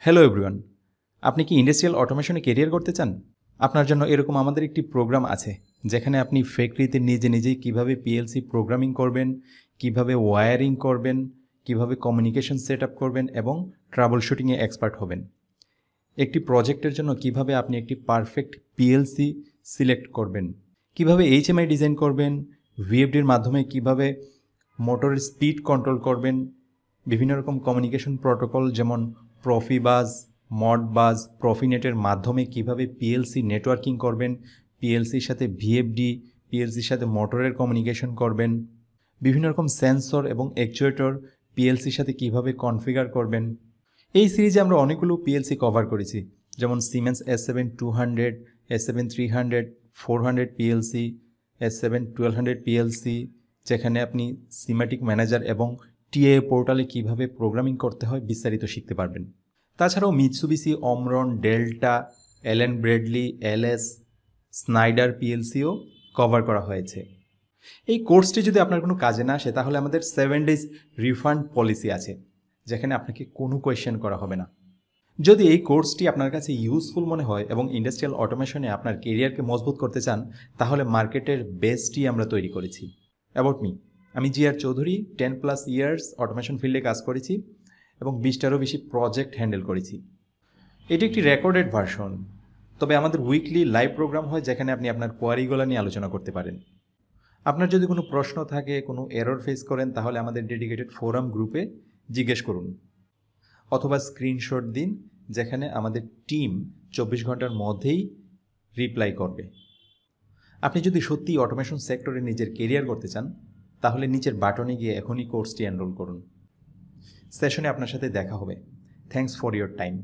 Hello everyone, আপনি কি industrial অটোমেশনে career করতে চান? আপনার জন্য এরকম আমাদের একটি প্রোগ্রাম আছে যেখানে আপনি ফ্যাক্টরিতে নিজেই কিভাবে পিএলসি প্রোগ্রামিং করবেন, কিভাবে ওয়্যারিং করবেন, কিভাবে কমিউনিকেশন সেট আপ করবেন এবং ট্রাবল শুটিংয়ে এক্সপার্ট হবেন। একটি প্রজেক্টের জন্য কিভাবে আপনি একটি পারফেক্ট পিএলসি সিলেক্ট করবেন, কিভাবে এইচএমআই ডিজাইন করবেন, ভিএফডির মাধ্যমে কিভাবে মোটরের স্পিড কন্ট্রোল করবেন, বিভিন্ন রকম কমিউনিকেশন প্রোটোকল যেমন প্রফিবাজ, মডবাজ, প্রফিনেটের মাধ্যমে কিভাবে পিএলসি নেটওয়ার্কিং করবেন, পিএলসির সাথে ভিএফডি, পিএলসির সাথে মোটরের কমিউনিকেশন করবেন, বিভিন্ন রকম সেন্সর এবং অ্যাকচুয়েটর পিএলসির সাথে কিভাবে কনফিগার করবেন। এই সিরিজে আমরা অনেকগুলো পিএলসি কভার করেছি, যেমন siemens S7-200, S7-300, 400 PLC, S7-1200 PLC, যেখানে আপনি সিম্যাটিক ম্যানেজার এবং টিএ পোর্টালে কিভাবে প্রোগ্রামিং করতে হয় বিস্তারিত শিখতে পারবেন। তাছাড়াও Mitsubishi, Omron, Delta, Allen Bradley, LS, Schneider পিএলসিও কভার করা হয়েছে। এই কোর্সটি যদি আপনার কোনো কাজে না আসে তাহলে আমাদের 7 ডেজ রিফান্ড পলিসি আছে, যেখানে আপনাকে কোনো কোয়েশ্চেন করা হবে না। যদি এই কোর্সটি আপনার কাছে ইউজফুল মনে হয় এবং ইন্ডাস্ট্রিয়াল অটোমেশনে আপনার কেরিয়ারকে মজবুত করতে চান, তাহলে মার্কেটের বেস্টটি আমরা তৈরি করেছি। অ্যাবাউট মি, আমি জিআর চৌধুরী, 10+ ইয়ার্স অটোমেশন ফিল্ডে কাজ করেছি এবং 20টারও বেশি প্রজেক্ট হ্যান্ডেল করেছি। এটি একটি রেকর্ডেড ভার্সন, তবে আমাদের উইকলি লাইভ প্রোগ্রাম হয় যেখানে আপনি আপনার কোয়ারিগুলো নিয়ে আলোচনা করতে পারেন। আপনার যদি কোনো প্রশ্ন থাকে, কোনো এরর ফেস করেন, তাহলে আমাদের ডেডিকেটেড ফোরাম গ্রুপে জিজ্ঞেস করুন অথবা স্ক্রিনশট দিন, যেখানে আমাদের টিম 24 ঘন্টার মধ্যেই রিপ্লাই করবে। আপনি যদি সত্যি অটোমেশন সেক্টরে নিজের কেরিয়ার করতে চান, তাহলে নিচের বাটনে গিয়ে এখনই কোর্সটি এনরোল করুন। সেশনে আপনার সাথে দেখা হবে। Thanks for your time.